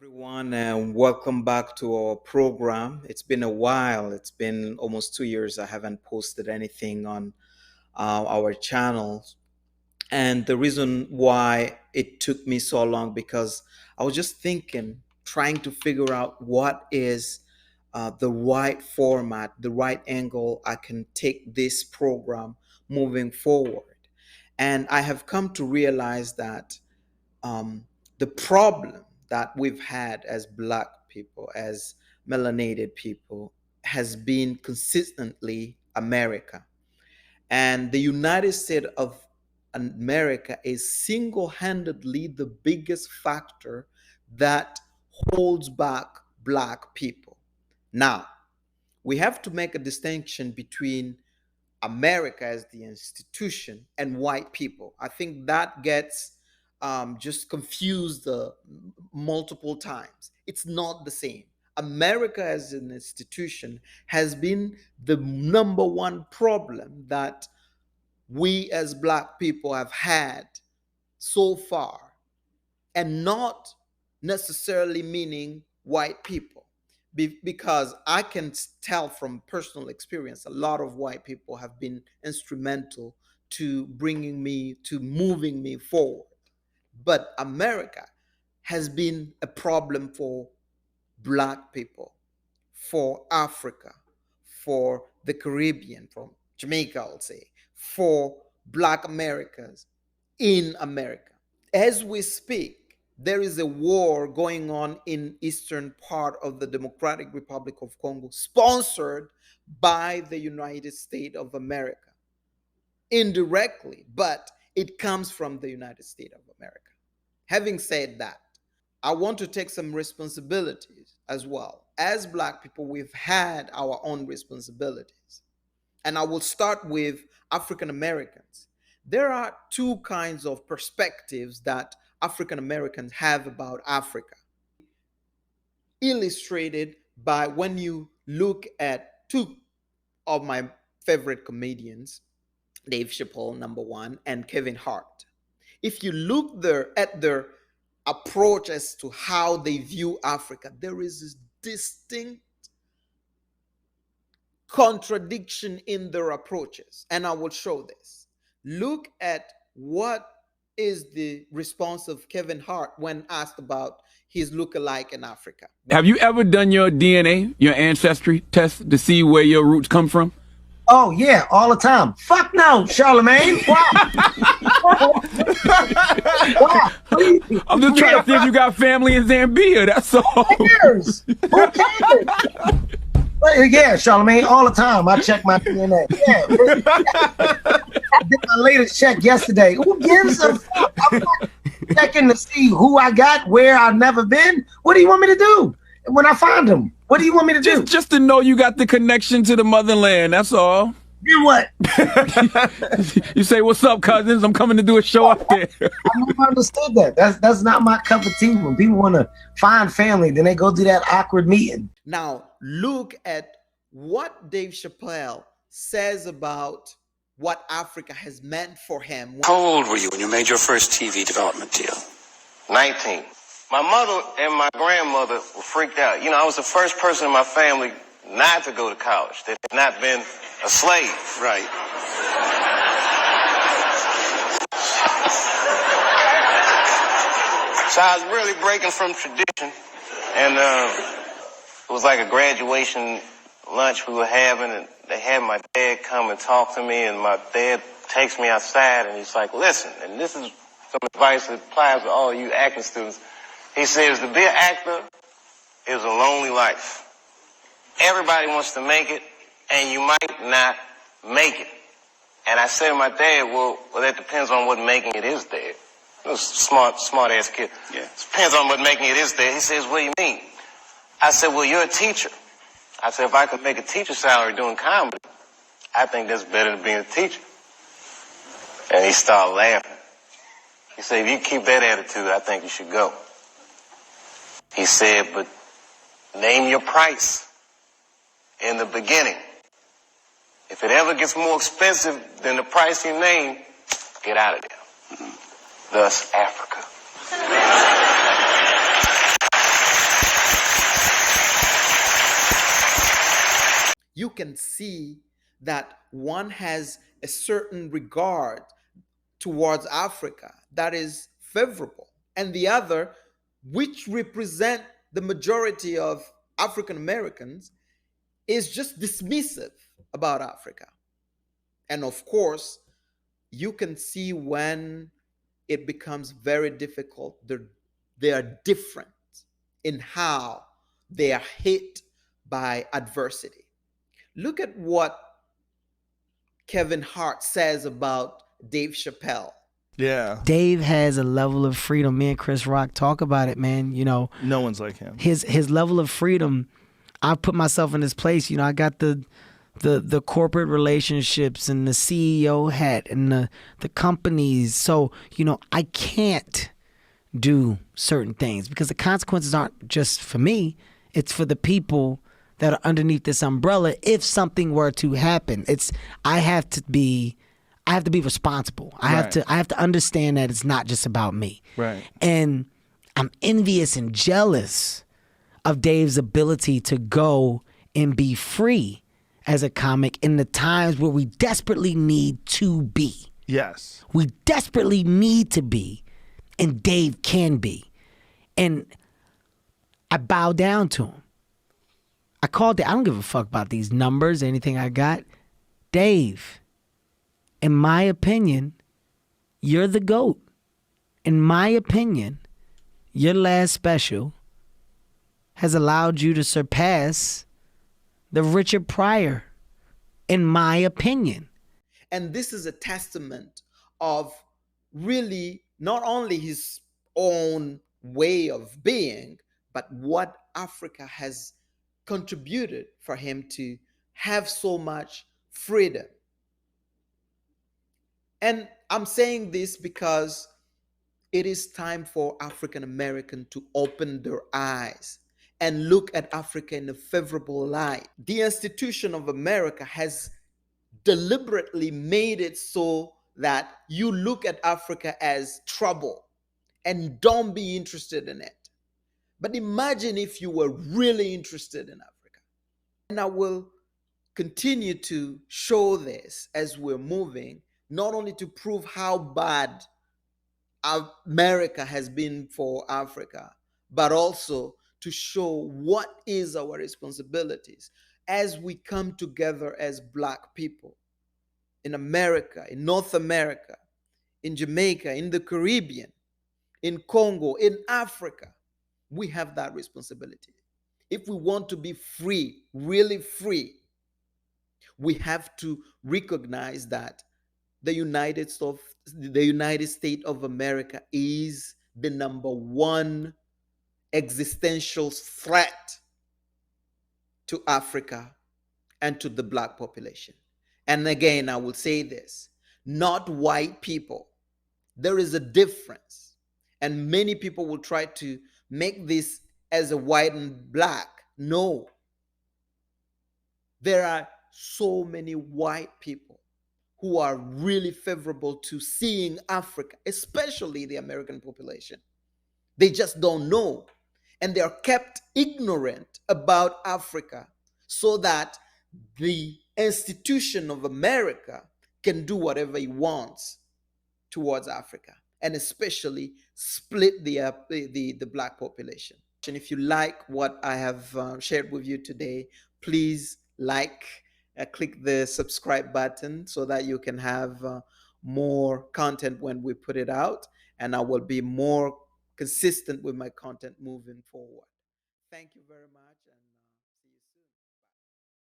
everyone, and welcome back to our program. It's been a while. It's been almost 2 years. I haven't posted anything on our channel, and the reason why it took me so long because I was just thinking, trying to figure out what is the right format, the right angle I can take this program moving forward. And I have come to realize that the problem that we've had as Black people, as melanated people, has been consistently America. And the United States of America is single handedly the biggest factor that holds back Black people. Now, we have to make a distinction between America as the institution and white people. I think that gets just confused multiple times. It's not the same. America as an institution has been the number one problem that we as Black people have had so far, and not necessarily meaning white people. Because I can tell from personal experience, a lot of white people have been instrumental to moving me forward. But America has been a problem for Black people, for Africa, for the Caribbean, from Jamaica, I'll say, for Black Americans in America. As we speak, there is a war going on in eastern part of the Democratic Republic of Congo, sponsored by the United States of America. Indirectly, but it comes from the United States of America. Having said that, I want to take some responsibilities as well. As Black people, we've had our own responsibilities. And I will start with African Americans. There are two kinds of perspectives that African Americans have about Africa, illustrated by when you look at two of my favorite comedians, Dave Chappelle, number one, and Kevin Hart. If you look at their approach as to how they view Africa, there is this distinct contradiction in their approaches. And I will show this. Look at what is the response of Kevin Hart when asked about his lookalike in Africa. Have you ever done your DNA, your ancestry test to see where your roots come from? Oh, yeah, all the time. Fuck no, Charlemagne. Why? Why? I'm just trying to see if you got family in Zambia, that's all. Who cares? Who cares? Yeah, Charlemagne, all the time. I check my DNA. Yeah. I did my latest check yesterday. Who gives a fuck? I'm not checking to see who I got, where I've never been. What do you want me to do when I find them? What do you want me to do? Just to know you got the connection to the motherland, that's all. Then what? You say, what's up, cousins? I'm coming to do a show out there. I never understood that. That's not my cup of tea. When people want to find family, then they go do that awkward meeting. Now, look at what Dave Chappelle says about what Africa has meant for him. How old were you when you made your first TV development deal? 19. My mother and my grandmother were freaked out. You know, I was the first person in my family not to go to college that had not been a slave. Right. So I was really breaking from tradition. And it was like a graduation lunch we were having, and they had my dad come and talk to me, and my dad takes me outside, and he's like, listen, and this is some advice that applies to all you acting students. He says, to be an actor is a lonely life. Everybody wants to make it, and you might not make it. And I said to my dad, well, that depends on what making it is, Dad. He was a smart-ass kid. Yeah. It depends on what making it is, Dad. He says, what do you mean? I said, well, you're a teacher. I said, if I could make a teacher salary doing comedy, I think that's better than being a teacher. And he started laughing. He said, if you keep that attitude, I think you should go. He said, but name your price in the beginning. If it ever gets more expensive than the price you name, get out of there. Thus, Africa. can see that one has a certain regard towards Africa that is favorable, and the other, which represent the majority of African Americans, is just dismissive about Africa. And of course, you can see when it becomes very difficult. They are different in how they are hit by adversity. Look at what Kevin Hart says about Dave Chappelle. Yeah. Dave has a level of freedom. Me and Chris Rock talk about it, man. You know, No one's like him. his level of freedom. I put myself in his place. You know, I got the corporate relationships and the CEO hat and the companies. So, you know, I can't do certain things because the consequences aren't just for me. It's for the people that are underneath this umbrella. If something were to happen, I have to be responsible. I have to understand that it's not just about me. Right. And I'm envious and jealous of Dave's ability to go and be free as a comic in the times where we desperately need to be. Yes. We desperately need to be, and Dave can be. And I bow down to him. I called Dave. I don't give a fuck about these numbers, anything I got. Dave, in my opinion, you're the GOAT. In my opinion, your last special has allowed you to surpass the Richard Pryor, in my opinion. And this is a testament of really not only his own way of being, but what Africa has contributed for him to have so much freedom. And I'm saying this because it is time for African Americans to open their eyes and look at Africa in a favorable light. The institution of America has deliberately made it so that you look at Africa as trouble and don't be interested in it. But imagine if you were really interested in Africa. And I will continue to show this as we're moving, not only to prove how bad America has been for Africa, but also to show what is our responsibilities as we come together as Black people in America, in North America, in Jamaica, in the Caribbean, in Congo, in Africa. We have that responsibility. If we want to be free, really free, we have to recognize that the United States of America is the number one existential threat to Africa and to the Black population. And again, I will say this, not white people. There is a difference. And many people will try to make this as a white and Black. No. There are so many white people who are really favorable to seeing Africa, especially the American population. They just don't know. And they are kept ignorant about Africa so that the institution of America can do whatever he wants towards Africa, and especially split the Black population. And if you like what I have shared with you today, please click the subscribe button so that you can have more content when we put it out, and I will be more consistent with my content moving forward. Thank you very much.